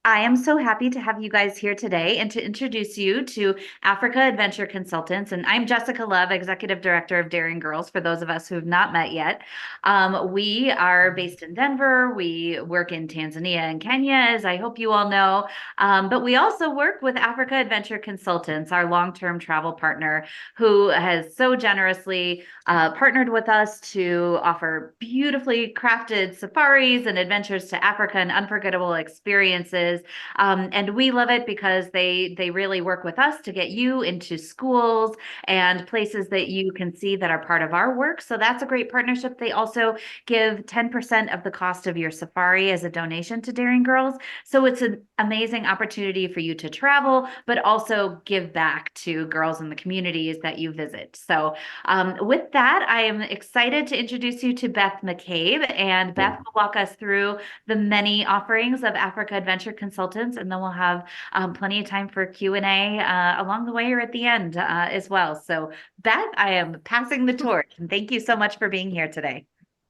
I am so happy to have you guys here today and to introduce you to Africa Adventure Consultants. And I'm Jessica Love, Executive Director of Daring Girls, for those of us who have not met yet. We are based in Denver. We work in Tanzania and Kenya, as I hope you all know. But we also work with Africa Adventure Consultants, our long-term travel partner, who has so generously partnered with us to offer beautifully crafted safaris and adventures to Africa and unforgettable experiences. And we love it because they really work with us to get you into schools and places that you can see that are part of our work. So that's a great partnership. They also give 10% of the cost of your safari as a donation to Daring Girls. So it's an amazing opportunity for you to travel, but also give back to girls in the communities that you visit. So with that, I am excited to introduce you to Beth McCabe, and Beth will walk us through the many offerings of Africa Adventure Consultants, and then we'll have plenty of time for Q&A along the way or at the end as well. So Beth, I am passing the torch, and thank you so much for being here today.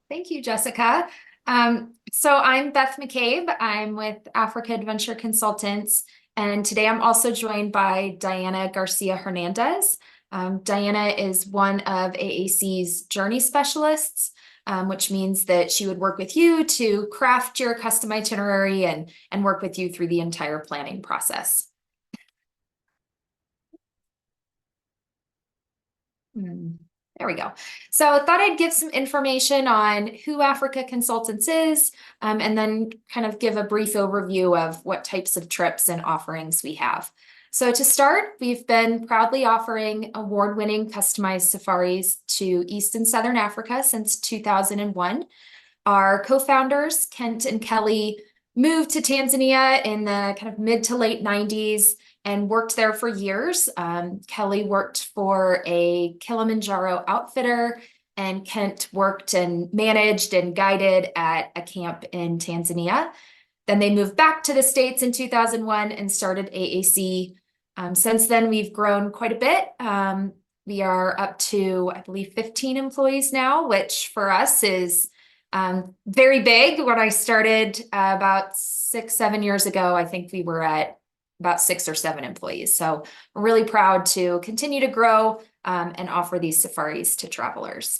Thank you, Jessica. So I'm Beth McCabe. I'm with Africa Adventure Consultants, and today I'm also joined by Diana Garcia Hernandez. Diana is one of AAC's journey specialists, which means that she would work with you to craft your custom itinerary and work with you through the entire planning process. There we go. So I thought I'd give some information on who Africa Consultants is, and then kind of give a brief overview of what types of trips and offerings we have. So to start, we've been proudly offering award-winning customized safaris to East and Southern Africa since 2001. Our co-founders, Kent and Kelly, moved to Tanzania in the kind of mid to late 90s and worked there for years. Kelly worked for a Kilimanjaro outfitter, and Kent worked and managed and guided at a camp in Tanzania. Then they moved back to the States in 2001 and started AAC. Since then, we've grown quite a bit. We are up to, I believe, 15 employees now, which for us is very big. When I started about 6-7 years ago, I think we were at about 6 or 7 employees. So we're really proud to continue to grow and offer these safaris to travelers.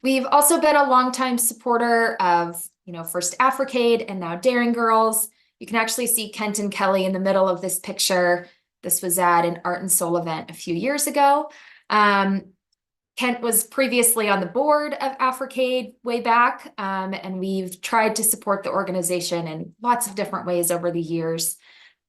We've also been a longtime supporter of, first Africade and now Daring Girls. You can actually see Kent and Kelly in the middle of this picture. This was at an Art and Soul event a few years ago. Kent was previously on the board of Africade way back, and we've tried to support the organization in lots of different ways over the years,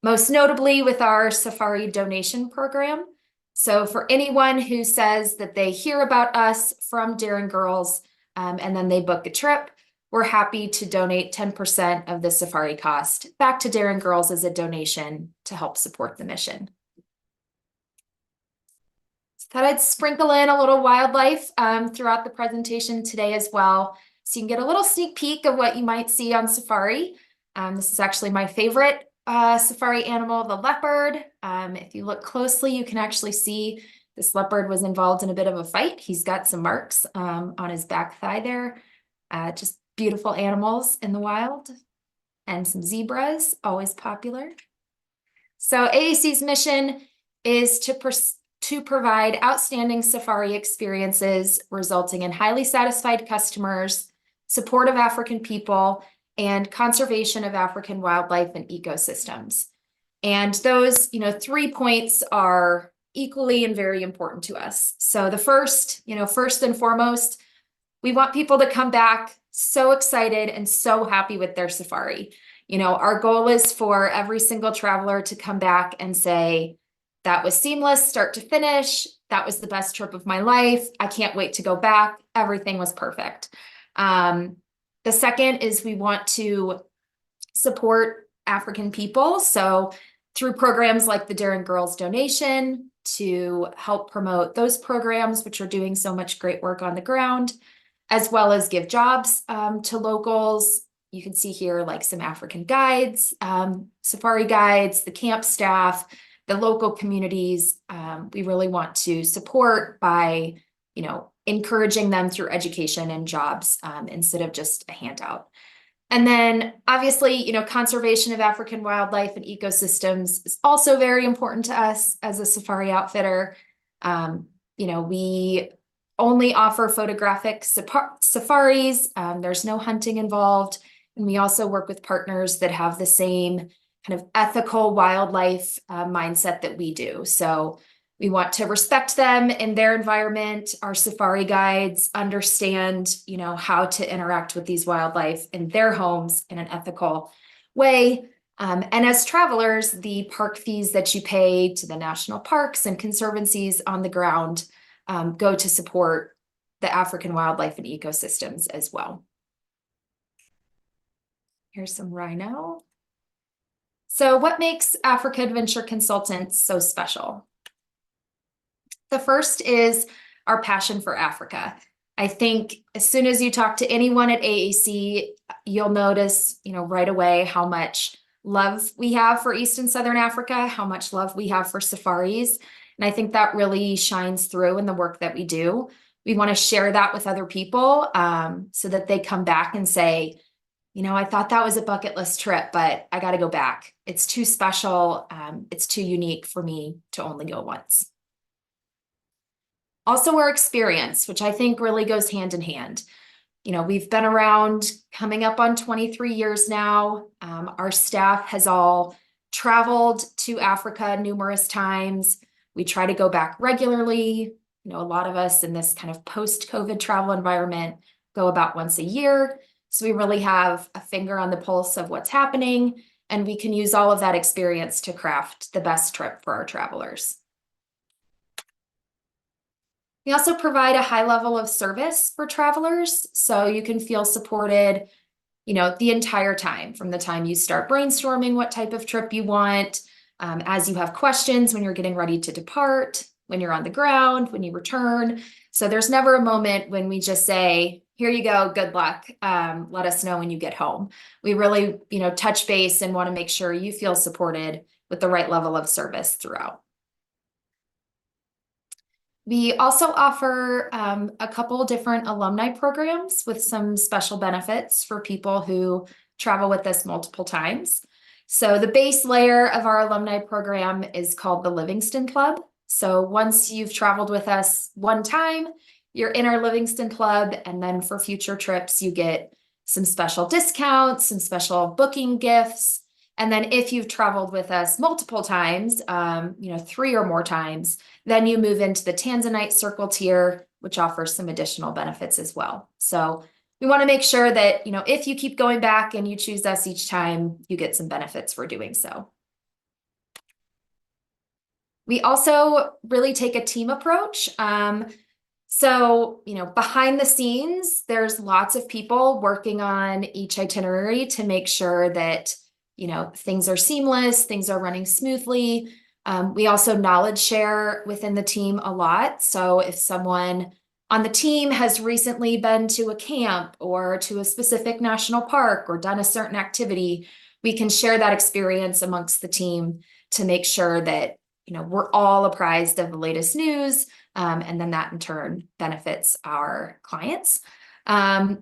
most notably with our Safari donation program. So for anyone who says that they hear about us from Daring Girls and then they book a trip, we're happy to donate 10% of the safari cost back to Daring Girls as a donation to help support the mission. Thought I'd sprinkle in a little wildlife throughout the presentation today as well, so you can get a little sneak peek of what you might see on safari. This is actually my favorite safari animal, the leopard. If you look closely, you can actually see this leopard was involved in a bit of a fight. He's got some marks on his back thigh there. Just beautiful animals in the wild. And some zebras, always popular. So AAC's mission is to provide outstanding safari experiences resulting in highly satisfied customers, support of African people, and conservation of African wildlife and ecosystems. And those, 3 points are equally and very important to us. So the first and foremost, we want people to come back so excited and so happy with their safari. Our goal is for every single traveler to come back and say, that was seamless, start to finish. That was the best trip of my life. I can't wait to go back. Everything was perfect. The second is we want to support African people. So through programs like the Daring Girls donation to help promote those programs, which are doing so much great work on the ground, as well as give jobs to locals. You can see here like some African guides, safari guides, the camp staff, the local communities. We really want to support by, encouraging them through education and jobs instead of just a handout. And then obviously, conservation of African wildlife and ecosystems is also very important to us as a safari outfitter. We only offer photographic safaris. There's no hunting involved. And we also work with partners that have the same kind of ethical wildlife mindset that we do. So we want to respect them in their environment. Our safari guides understand, how to interact with these wildlife in their homes in an ethical way. And as travelers, the park fees that you pay to the national parks and conservancies on the ground go to support the African wildlife and ecosystems as well. Here's some rhino. So what makes Africa Adventure Consultants so special? The first is our passion for Africa. I think as soon as you talk to anyone at AAC, you'll notice, right away how much love we have for East and Southern Africa, how much love we have for safaris. And I think that really shines through in the work that we do. We want to share that with other people so that they come back and say, I thought that was a bucket list trip, but I got to go back. It's too special. It's too unique for me to only go once. Also, our experience, which I think really goes hand in hand. We've been around coming up on 23 years now. Our staff has all traveled to Africa numerous times. We try to go back regularly. A lot of us in this kind of post-COVID travel environment go about once a year. So we really have a finger on the pulse of what's happening, and we can use all of that experience to craft the best trip for our travelers. We also provide a high level of service for travelers, so you can feel supported, the entire time, from the time you start brainstorming what type of trip you want, as you have questions when you're getting ready to depart, when you're on the ground, when you return. So there's never a moment when we just say, here you go, good luck, let us know when you get home. We really, touch base and want to make sure you feel supported with the right level of service throughout. We also offer a couple different alumni programs with some special benefits for people who travel with us multiple times. So the base layer of our alumni program is called the Livingston Club. So once you've traveled with us one time, you're in our Livingston Club, and then for future trips, you get some special discounts, some special booking gifts. And then if you've traveled with us multiple times, 3 or more times, then you move into the Tanzanite Circle tier, which offers some additional benefits as well. So we want to make sure that, if you keep going back and you choose us each time, you get some benefits for doing so. We also really take a team approach. So, behind the scenes, there's lots of people working on each itinerary to make sure that, things are seamless, things are running smoothly. We also knowledge share within the team a lot. So if someone on the team has recently been to a camp or to a specific national park or done a certain activity, we can share that experience amongst the team to make sure that, we're all apprised of the latest news. And then that in turn benefits our clients.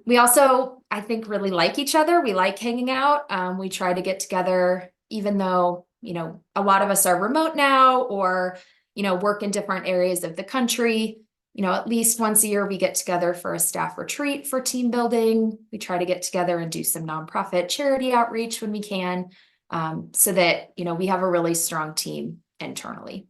We also, I think, really like each other. We like hanging out. We try to get together, even though, a lot of us are remote now or, work in different areas of the country. At least once a year, we get together for a staff retreat for team building. We try to get together and do some nonprofit charity outreach when we can, so that, we have a really strong team internally.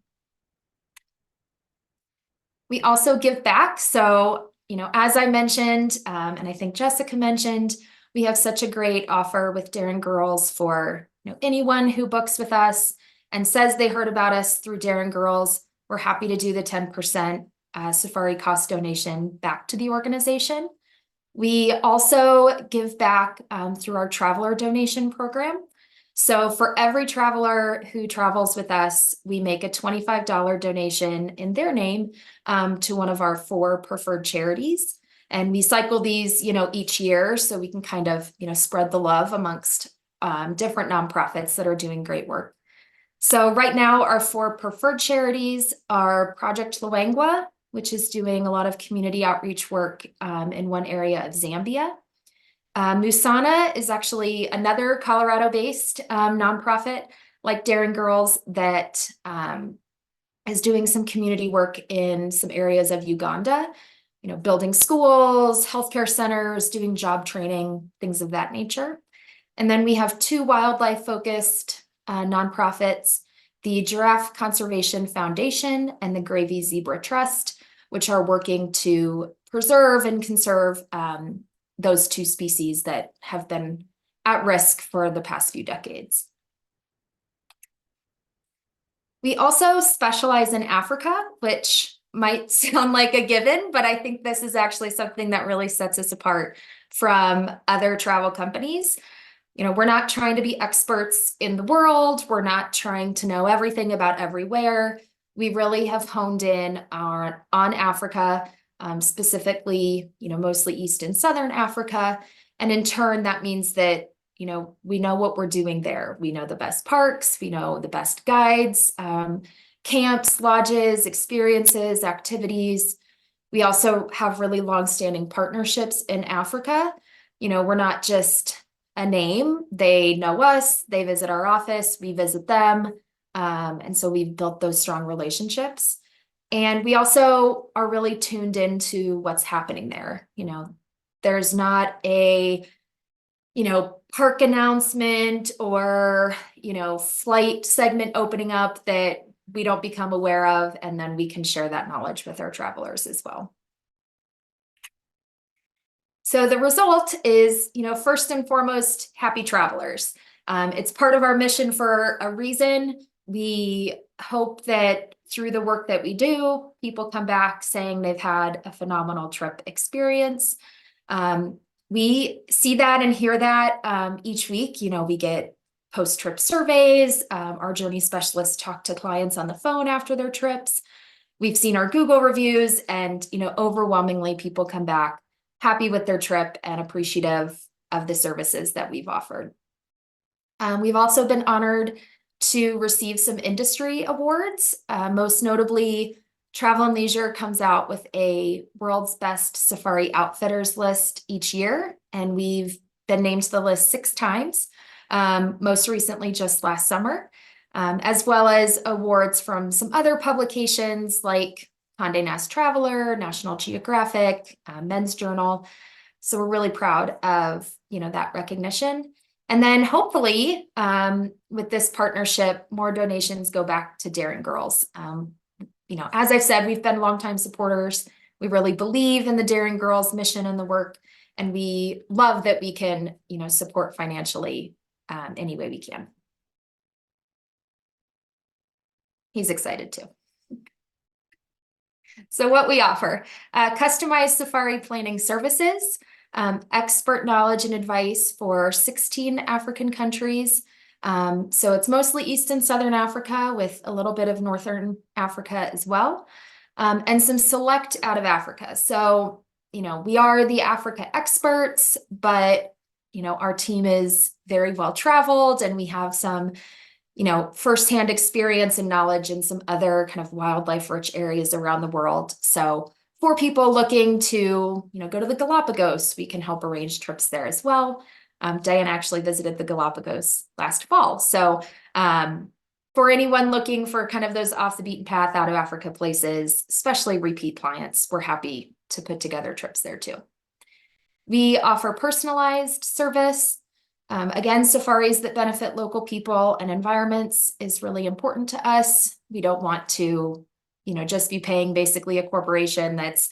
We also give back. So, as I mentioned, and I think Jessica mentioned, we have such a great offer with Daring Girls for anyone who books with us and says they heard about us through Daring Girls. We're happy to do the 10% safari cost donation back to the organization. We also give back through our traveler donation program. So for every traveler who travels with us, we make a $25 donation in their name to one of our 4 preferred charities. And we cycle these, each year so we can kind of, spread the love amongst different nonprofits that are doing great work. So right now, our 4 preferred charities are Project Luangwa, which is doing a lot of community outreach work in one area of Zambia. Musana is actually another Colorado-based nonprofit like Daring Girls that is doing some community work in some areas of Uganda, building schools, healthcare centers, doing job training, things of that nature. And then we have two wildlife-focused nonprofits, the Giraffe Conservation Foundation and the Gravy Zebra Trust, which are working to preserve and conserve those two species that have been at risk for the past few decades. We also specialize in Africa, which might sound like a given, but I think this is actually something that really sets us apart from other travel companies. We're not trying to be experts in the world. We're not trying to know everything about everywhere. We really have honed in on Africa, specifically, mostly East and Southern Africa. And in turn, that means that we know what we're doing there. We know the best parks, we know the best guides, camps, lodges, experiences, activities. We also have really long-standing partnerships in Africa. We're not just a name. They know us, they visit our office, we visit them. And so we've built those strong relationships. And we also are really tuned into what's happening there. There's not a park announcement or, flight segment opening up that we don't become aware of, and then we can share that knowledge with our travelers as well. So the result is, first and foremost, happy travelers. It's part of our mission for a reason. We hope that through the work that we do, people come back saying they've had a phenomenal trip experience. We see that and hear that each week. We get post-trip surveys. Our journey specialists talk to clients on the phone after their trips. We've seen our Google reviews, and overwhelmingly people come back happy with their trip and appreciative of the services that we've offered. We've also been honored to receive some industry awards. Most notably, Travel and Leisure comes out with a World's Best Safari Outfitters list each year, and we've been named to the list 6 times, most recently just last summer, as well as awards from some other publications like Condé Nast Traveler, National Geographic, Men's Journal. So we're really proud of that recognition. And then hopefully with this partnership, more donations go back to Daring Girls. As I've said, we've been longtime supporters. We really believe in the Daring Girls mission and the work, and we love that we can, support financially any way we can. He's excited too. So what we offer, customized safari planning services, expert knowledge and advice for 16 African countries. So it's mostly East and Southern Africa with a little bit of Northern Africa as well, and some select out of Africa. So, we are the Africa experts, but, our team is very well traveled, and we have some, firsthand experience and knowledge in some other kind of wildlife rich areas around the world. So for people looking to, go to the Galapagos, we can help arrange trips there as well. Diane actually visited the Galapagos last fall. So for anyone looking for kind of those off the beaten path out of Africa places, especially repeat clients, we're happy to put together trips there too. We offer personalized service. Again, safaris that benefit local people and environments is really important to us. We don't want to, just be paying basically a corporation that's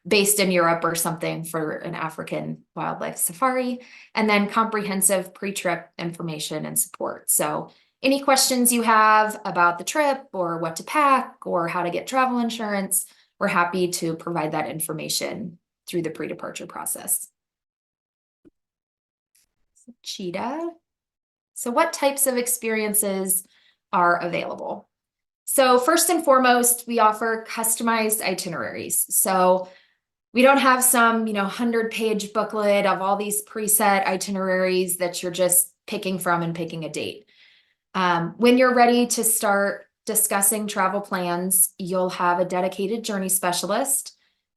based in Europe or something for an African wildlife safari. And then comprehensive pre-trip information and support. So any questions you have about the trip or what to pack or how to get travel insurance, we're happy to provide that information through the pre-departure process. Cheetah. So what types of experiences are available? So first and foremost, we offer customized itineraries. So we don't have some, 100-page booklet of all these preset itineraries that you're just picking from and picking a date. When you're ready to start discussing travel plans, you'll have a dedicated journey specialist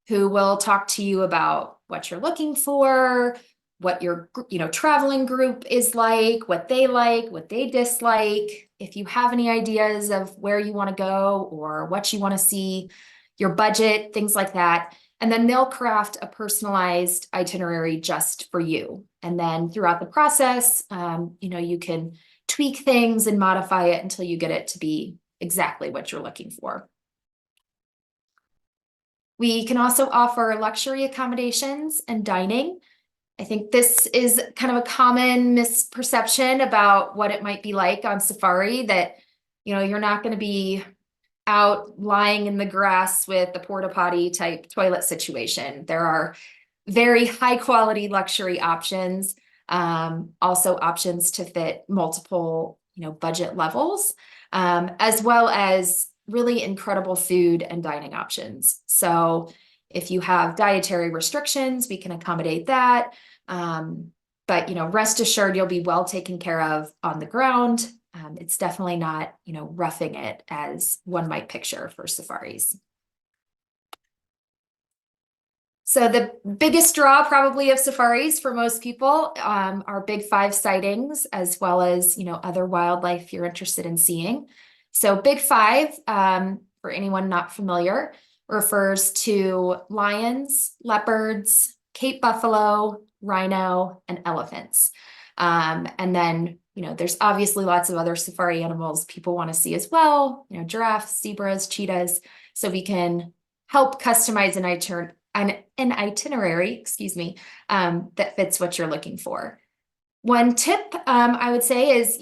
who will talk to you about what you're looking for, what your, traveling group is like, what they dislike. If you have any ideas of where you want to go or what you want to see, your budget, things like that. And then they'll craft a personalized itinerary just for you. And then throughout the process, you can tweak things and modify it until you get it to be exactly what you're looking for. We can also offer luxury accommodations and dining. I think this is kind of a common misperception about what it might be like on safari, that, you're not going to be out lying in the grass with the porta potty type toilet situation. There are very high quality luxury options, also options to fit multiple, budget levels, as well as really incredible food and dining options. So if you have dietary restrictions, we can accommodate that. But, rest assured you'll be well taken care of on the ground. It's definitely not, roughing it as one might picture for safaris. So the biggest draw probably of safaris for most people are Big Five sightings, as well as, other wildlife you're interested in seeing. So Big Five, for anyone not familiar, refers to lions, leopards, Cape buffalo, rhino, and elephants. And then, there's obviously lots of other safari animals people want to see as well, giraffes, zebras, cheetahs. So we can help customize an itinerary, that fits what you're looking for. One tip I would say is,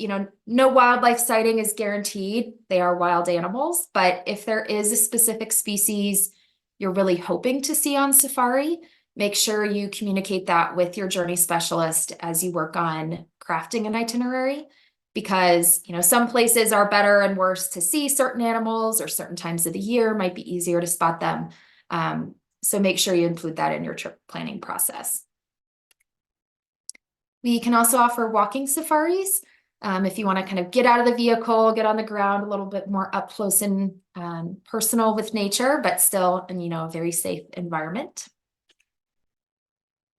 no wildlife sighting is guaranteed. They are wild animals, but if there is a specific species you're really hoping to see on safari, make sure you communicate that with your journey specialist as you work on crafting an itinerary, because, some places are better and worse to see certain animals, or certain times of the year might be easier to spot them. So make sure you include that in your trip planning process. We can also offer walking safaris. If you want to kind of get out of the vehicle, get on the ground, a little bit more up close and personal with nature, but still in, a very safe environment.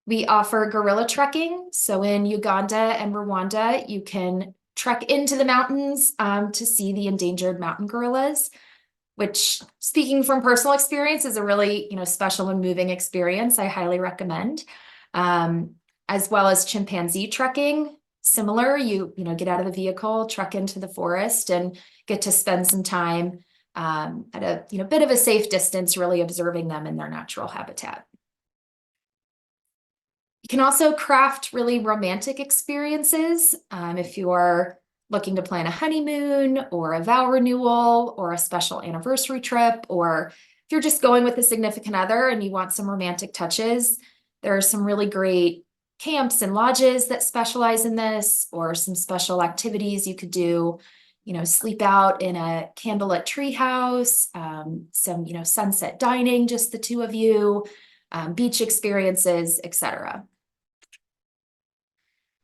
We offer gorilla trekking. So in Uganda and Rwanda, you can trek into the mountains to see the endangered mountain gorillas, which, speaking from personal experience, is a really, special and moving experience. I highly recommend. As well as chimpanzee trekking. Similar, you get out of the vehicle, trek into the forest, and get to spend some time at a bit of a safe distance, really observing them in their natural habitat. You can also craft really romantic experiences if you're looking to plan a honeymoon or a vow renewal or a special anniversary trip, or if you're just going with a significant other and you want some romantic touches. There are some really great camps and lodges that specialize in this, or some special activities you could do, sleep out in a candlelit treehouse, some, sunset dining, just the two of you, beach experiences, etc.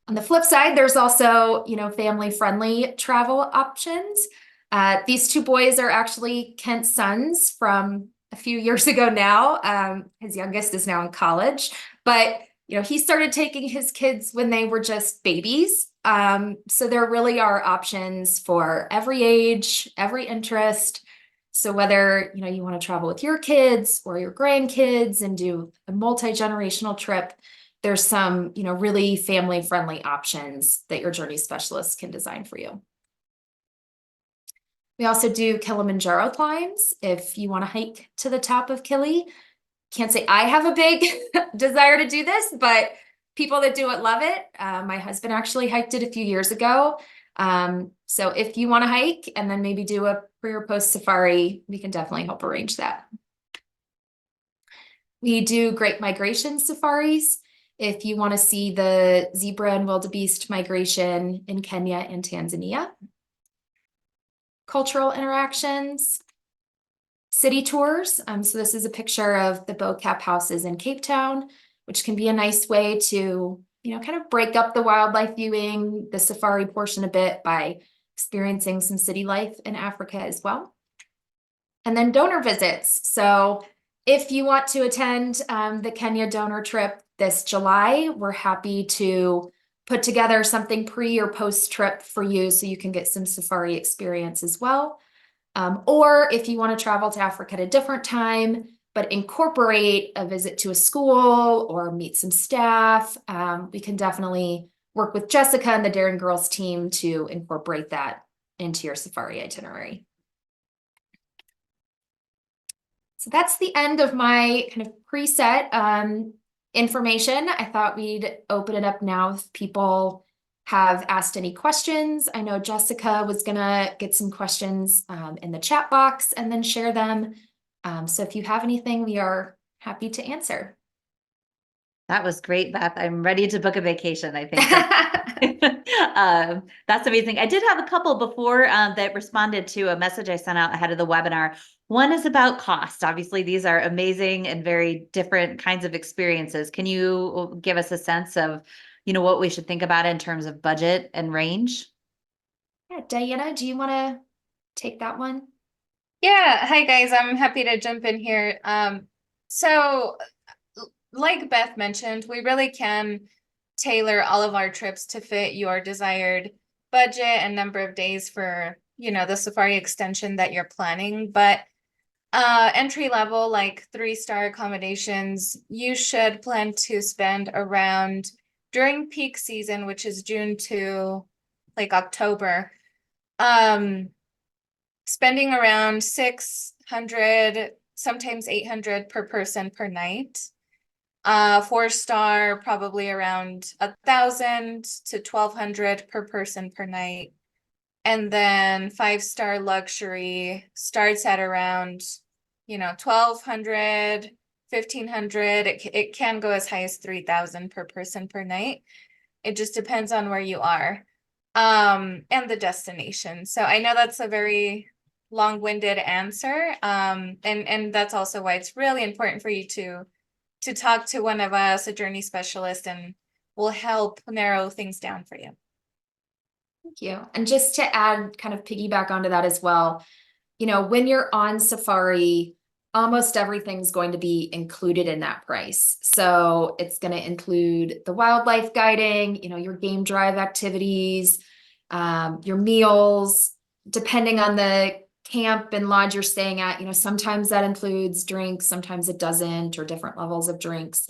On the flip side, there's also, family-friendly travel options. These two boys are actually Kent's sons from a few years ago now. His youngest is now in college, but he started taking his kids when they were just babies. So there really are options for every age, every interest. So whether, you want to travel with your kids or your grandkids and do a multi-generational trip, there's some, really family-friendly options that your journey specialist can design for you. We also do Kilimanjaro climbs. If you want to hike to the top of Kili, can't say I have a big desire to do this, but people that do it love it. My husband actually hiked it a few years ago. So if you want to hike and then maybe do a pre or post safari, we can definitely help arrange that. We do great migration safaris. If you want to see the zebra and wildebeest migration in Kenya and Tanzania. Cultural interactions. City tours. So this is a picture of the Bo Cap houses in Cape Town, which can be a nice way to, kind of break up the wildlife viewing, the safari portion a bit by experiencing some city life in Africa as well. And then donor visits. So if you want to attend the Kenya donor trip, this July, we're happy to put together something pre or post trip for you so you can get some safari experience as well. Or if you want to travel to Africa at a different time, but incorporate a visit to a school or meet some staff, we can definitely work with Jessica and the Daring Girls team to incorporate that into your safari itinerary. So that's the end of my kind of preset information. I thought we'd open it up now if people have asked any questions. I know Jessica was gonna get some questions in the chat box and then share them. So if you have anything, we are happy to answer. That was great, Beth. I'm ready to book a vacation, I think. That's amazing. I did have a couple before that responded to a message I sent out ahead of the webinar. One is about cost. Obviously, these are amazing and very different kinds of experiences. Can you give us a sense of, what we should think about in terms of budget and range? Yeah, Diana, do you want to take that one? Yeah, hi guys, I'm happy to jump in here. So like Beth mentioned, we really can tailor all of our trips to fit your desired budget and number of days for, the safari extension that you're planning. But entry level, like 3-star accommodations, you should plan to spend around during peak season, which is June to like October. Spending around 600, sometimes 800 per person per night. 4-star, probably around 1,000 to 1,200 per person per night. And then 5-star luxury starts at around, 1,200, 1,500. It can go as high as 3,000 per person per night. It just depends on where you are, and the destination. So I know that's a very long-winded answer. And that's also why it's really important for you to talk to one of us, a journey specialist, and we'll help narrow things down for you. Thank you. And just to add, kind of piggyback onto that as well, when you're on safari, almost everything's going to be included in that price. So it's going to include the wildlife guiding, your game drive activities, your meals, depending on the camp and lodge you're staying at, sometimes that includes drinks, sometimes it doesn't, or different levels of drinks,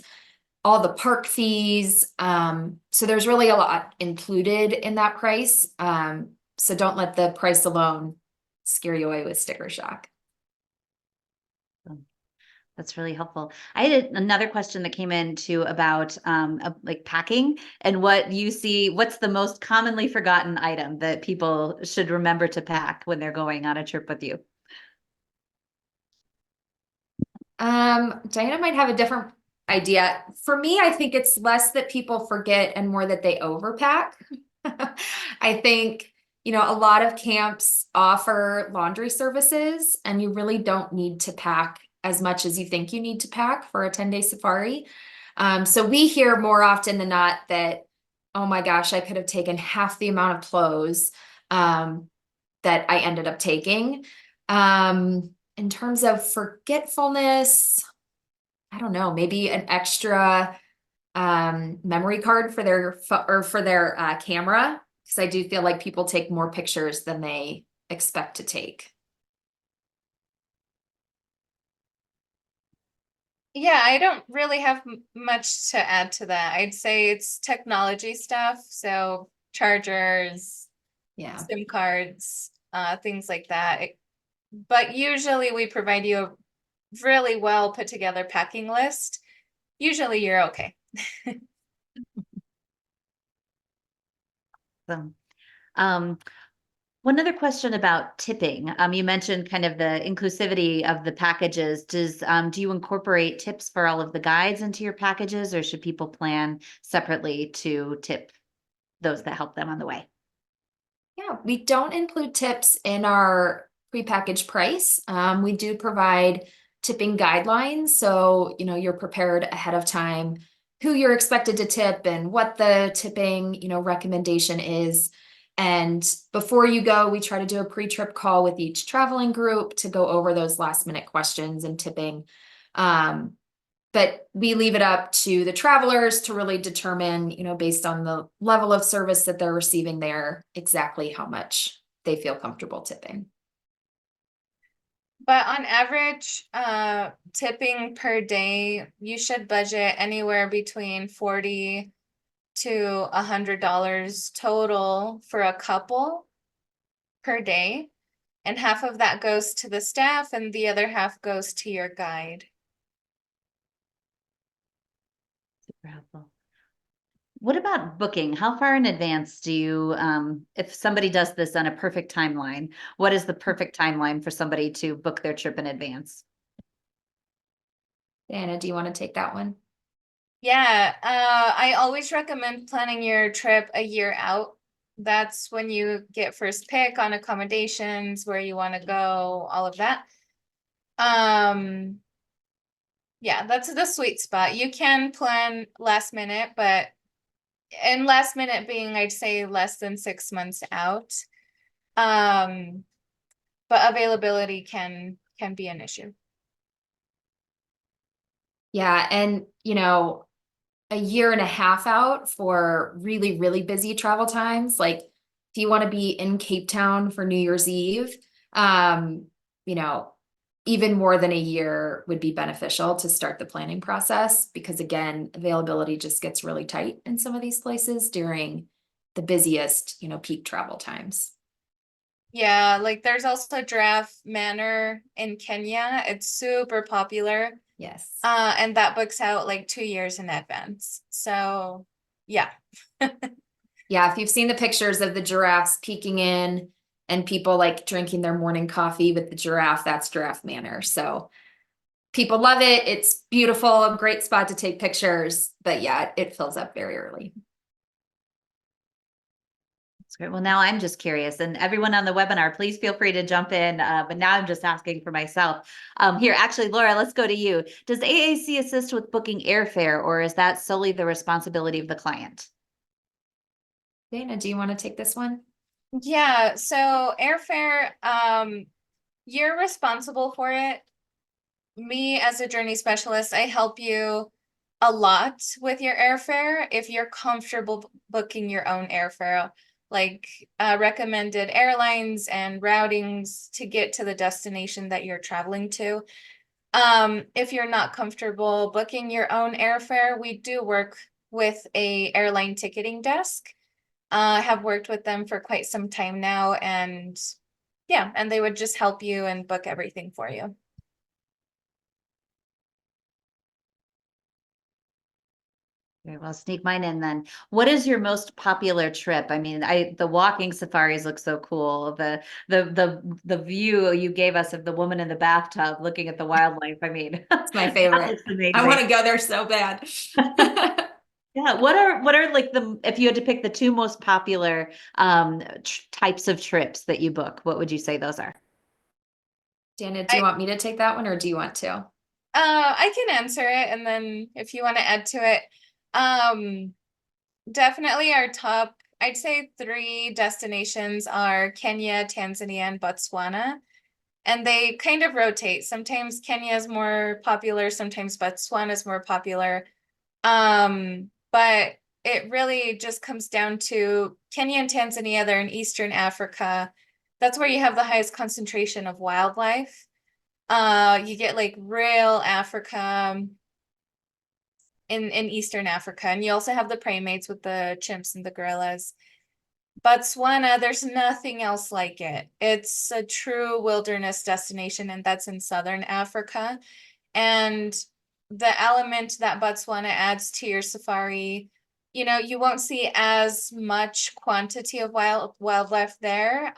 all the park fees. So there's really a lot included in that price. So don't let the price alone scare you away with sticker shock. That's really helpful. I had another question that came in too about like packing and what you see, what's the most commonly forgotten item that people should remember to pack when they're going on a trip with you? Diana might have a different idea. For me, I think it's less that people forget and more that they overpack. I think, a lot of camps offer laundry services and you really don't need to pack as much as you think you need to pack for a 10-day safari. So we hear more often than not that, oh my gosh, I could have taken half the amount of clothes that I ended up taking. In terms of forgetfulness, I don't know, maybe an extra memory card for their camera, because I do feel like people take more pictures than they expect to take. Yeah, I don't really have much to add to that. I'd say it's technology stuff, so chargers, Yeah. SIM cards, things like that. But usually we provide you a really well put together packing list. Usually you're okay. One other question about tipping. You mentioned kind of the inclusivity of the packages. Do you incorporate tips for all of the guides into your packages, or should people plan separately to tip those that help them on the way? Yeah, we don't include tips in our prepackaged price. We do provide tipping guidelines. So, you're prepared ahead of time who you're expected to tip and what the tipping, recommendation is. And before you go, we try to do a pre-trip call with each traveling group to go over those last minute questions and tipping. But we leave it up to the travelers to really determine, you know, based on the level of service that they're receiving there, exactly how much they feel comfortable tipping. But on average, tipping per day, you should budget anywhere between 40 to $100 total for a couple per day. And half of that goes to the staff and the other half goes to your guide. Super helpful. What about booking? How far in advance do you, if somebody does this on a perfect timeline, what is the perfect timeline for somebody to book their trip in advance? Anna, do you want to take that one? Yeah, I always recommend planning your trip a year out. That's when you get first pick on accommodations, where you want to go, all of that. Yeah, that's the sweet spot. You can plan last minute, and last minute being, I'd say, less than 6 months out. But availability can be an issue. Yeah, and you know, a year and a half out for really, really busy travel times. Like if you want to be in Cape Town for New Year's Eve, you know, even more than a year would be beneficial to start the planning process because again, availability just gets really tight in some of these places during the busiest, you know, peak travel times. Yeah, like there's also Giraffe Manor in Kenya. It's super popular. Yes. And that books out like 2 years in advance. So yeah. Yeah, if you've seen the pictures of the giraffes peeking in and people like drinking their morning coffee with the giraffe, that's Giraffe Manor. So people love it. It's beautiful, a great spot to take pictures, but yeah, it fills up very early. That's great. Well, now I'm just curious, and everyone on the webinar, please feel free to jump in. But now I'm just asking for myself. Here, actually, Laura, let's go to you. Does AAC assist with booking airfare, or is that solely the responsibility of the client? Dana, do you want to take this one? Yeah, so airfare, you're responsible for it. Me as a journey specialist, I help you a lot with your airfare if you're comfortable booking your own airfare, like recommended airlines and routings to get to the destination that you're traveling to. If you're not comfortable booking your own airfare, we do work with a airline ticketing desk. I have worked with them for quite some time now, and yeah, and they would just help you and book everything for you. Okay, well, sneak mine in then. What is your most popular trip? I mean, the walking safaris look so cool. The view you gave us of the woman in the bathtub looking at the wildlife. I mean, It's my that favorite. looks amazing. I want to go there so bad. Yeah, what are like if you had to pick the two most popular types of trips that you book, what would you say those are? Dana, do you want me to take that one or do you want to? I can answer it, and then if you want to add to it, definitely our top, I'd say 3 destinations are Kenya, Tanzania, and Botswana. And they kind of rotate. Sometimes Kenya is more popular, sometimes Botswana is more popular. But it really just comes down to Kenya and Tanzania, they're in Eastern Africa. That's where you have the highest concentration of wildlife. You get like real Africa in Eastern Africa, and you also have the primates with the chimps and the gorillas. Botswana, there's nothing else like it. It's a true wilderness destination, and that's in Southern Africa. And the element that Botswana adds to your safari, you know, you won't see as much quantity of wildlife there.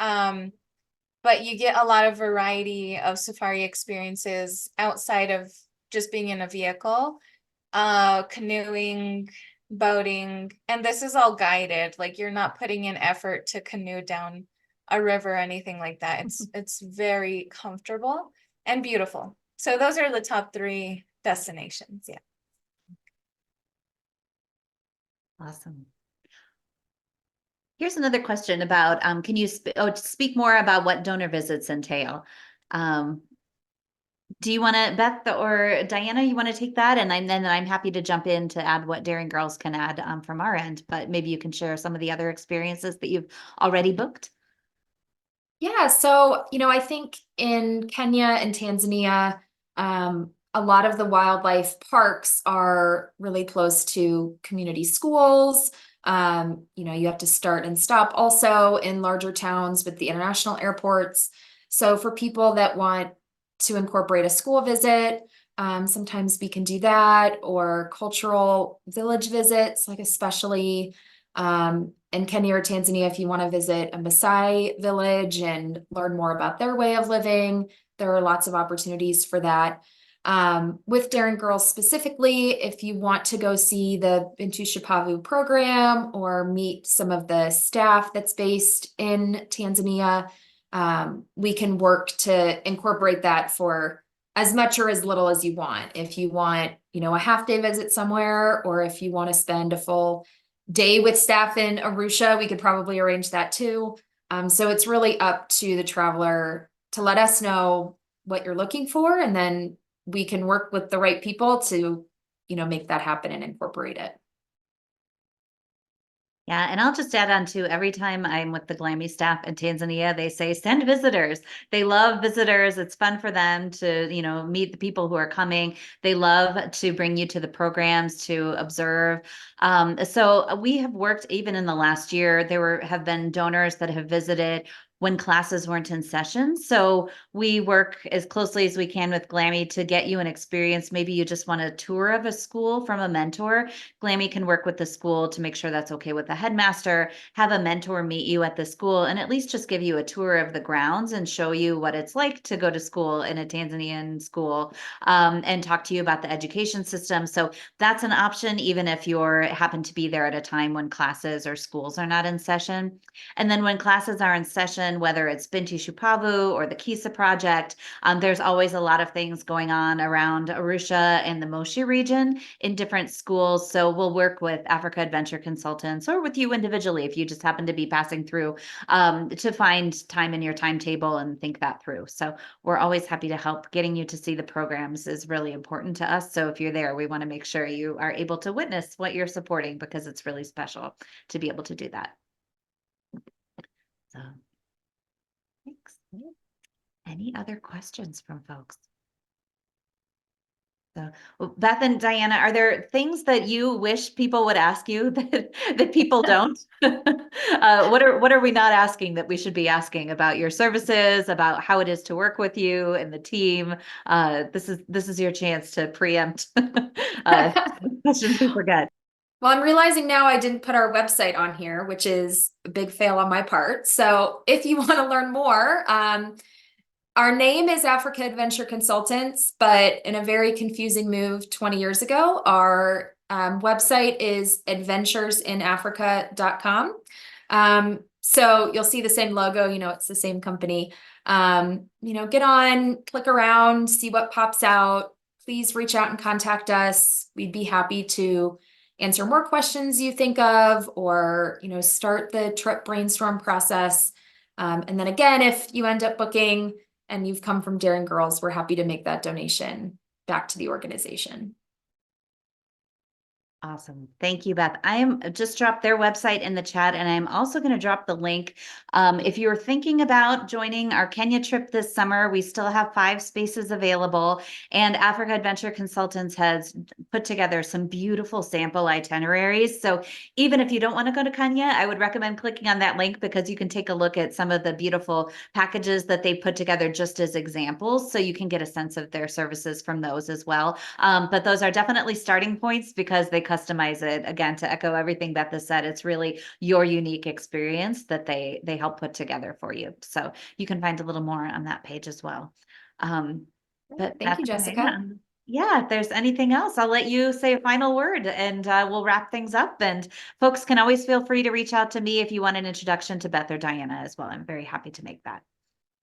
But you get a lot of variety of safari experiences outside of just being in a vehicle, canoeing, boating, and this is all guided. Like you're not putting in effort to canoe down a river or anything like that. It's very comfortable and beautiful. So those are the top 3 destinations. Yeah. Awesome. Here's another question about, can you speak more about what donor visits entail? Do you want to, Beth or Diana, you want to take that? And then I'm happy to jump in to add what Daring Girls can add from our end, but maybe you can share some of the other experiences that you've already booked. Yeah, so, I think in Kenya and Tanzania, a lot of the wildlife parks are really close to community schools. You have to start and stop also in larger towns with the international airports. So for people that want to incorporate a school visit, sometimes we can do that, or cultural village visits, like especially in Kenya or Tanzania, if you want to visit a Maasai village and learn more about their way of living, there are lots of opportunities for that. With Daring Girls specifically, if you want to go see the Bintu Shupavu program or meet some of the staff that's based in Tanzania, we can work to incorporate that for as much or as little as you want. If you want, a half day visit somewhere, or if you want to spend a full day with staff in Arusha, we could probably arrange that too. So it's really up to the traveler to let us know what you're looking for, and then we can work with the right people to, make that happen and incorporate it. Yeah, and I'll just add on to every time I'm with the Glammy staff in Tanzania, they say send visitors. They love visitors. It's fun for them to, meet the people who are coming. They love to bring you to the programs to observe. So we have worked even in the last year. Have been donors that have visited when classes weren't in session. So we work as closely as we can with Glammy to get you an experience. Maybe you just want a tour of a school from a mentor. Glammy can work with the school to make sure that's okay with the headmaster, have a mentor meet you at the school, and at least just give you a tour of the grounds and show you what it's like to go to school in a Tanzanian school, and talk to you about the education system. So that's an option, even if you're happen to be there at a time when classes or schools are not in session. And then when classes are in session, whether it's Bintu Shupavu or the Kisa project, there's always a lot of things going on around Arusha and the Moshi region in different schools. So we'll work with Africa Adventure Consultants or with you individually if you just happen to be passing through, to find time in your timetable and think that through. So we're always happy to help. Getting you to see the programs is really important to us. So if you're there, we want to make sure you are able to witness what you're supporting, because it's really special to be able to do that. So thanks. Any other questions from folks? So, well, Beth and Diana, are there things that you wish people would ask you that people don't? What are we not asking that we should be asking about your services, about how it is to work with you and the team? This is your chance to preempt questions we forget. Well, I'm realizing now I didn't put our website on here, which is a big fail on my part. So if you want to learn more, our name is Africa Adventure Consultants, but in a very confusing move 20 years ago, our website is adventuresinafrica.com. So you'll see the same logo, it's the same company. Get on, click around, see what pops out. Please reach out and contact us. We'd be happy to answer more questions you think of, or, start the trip brainstorm process. And then again, if you end up booking and you've come from Daring Girls, we're happy to make that donation back to the organization. Awesome. Thank you, Beth. I am just dropped their website in the chat, and I'm also going to drop the link. If you're thinking about joining our Kenya trip this summer, we still have 5 spaces available, and Africa Adventure Consultants has put together some beautiful sample itineraries. So even if you don't want to go to Kenya, I would recommend clicking on that link, because you can take a look at some of the beautiful packages that they put together just as examples, so you can get a sense of their services from those as well. But those are definitely starting points, because they customize it. Again, to echo everything Beth has said, it's really your unique experience that they help put together for you. So you can find a little more on that page as well. But Thank you, Jessica. Yeah, if there's anything else, I'll let you say a final word, and we'll wrap things up. And folks can always feel free to reach out to me if you want an introduction to Beth or Diana as well. I'm very happy to make that.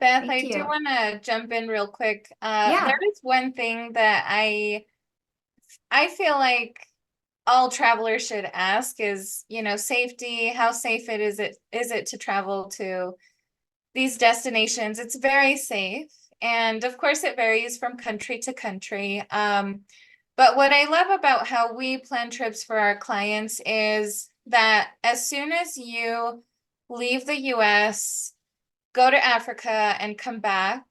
Beth, Thank I do you. want to jump in real quick. Yeah. There is one thing that I feel like all travelers should ask is, safety. How safe is it to travel to these destinations? It's very safe. And of course, it varies from country to country. But what I love about how we plan trips for our clients is that as soon as you leave the US, go to Africa, and come back,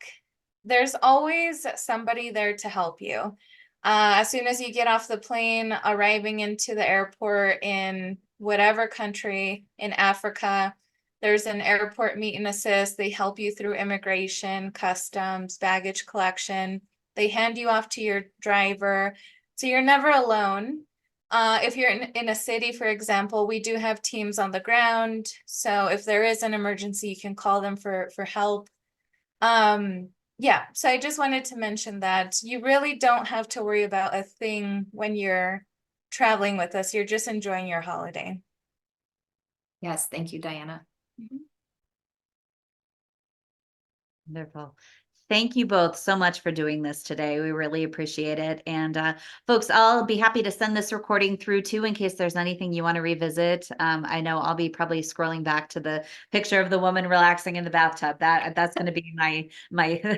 there's always somebody there to help you. As soon as you get off the plane, arriving into the airport in whatever country in Africa, there's an airport meet and assist. They help you through immigration, customs, baggage collection. They hand you off to your driver. So you're never alone. If you're in a city, for example, we do have teams on the ground. So if there is an emergency, you can call them for help. Yeah, so I just wanted to mention that you really don't have to worry about a thing when you're traveling with us. You're just enjoying your holiday. Yes, thank you, Diana. Wonderful. Thank you both so much for doing this today. We really appreciate it. And folks, I'll be happy to send this recording through too in case there's anything you want to revisit. I know I'll be probably scrolling back to the picture of the woman relaxing in the bathtub. That's going to be my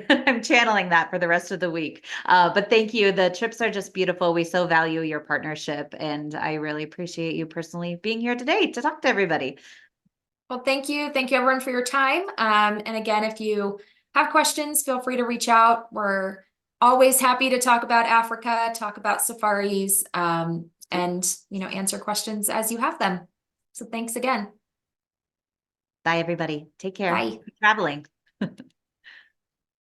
I'm channeling that for the rest of the week. But thank you. The trips are just beautiful. We so value your partnership, and I really appreciate you personally being here today to talk to everybody. Well, thank you. Thank you everyone for your time. And again, if you have questions, feel free to reach out. We're always happy to talk about Africa, talk about safaris, and answer questions as you have them. So thanks again. Bye, everybody. Take care. Bye. Happy traveling.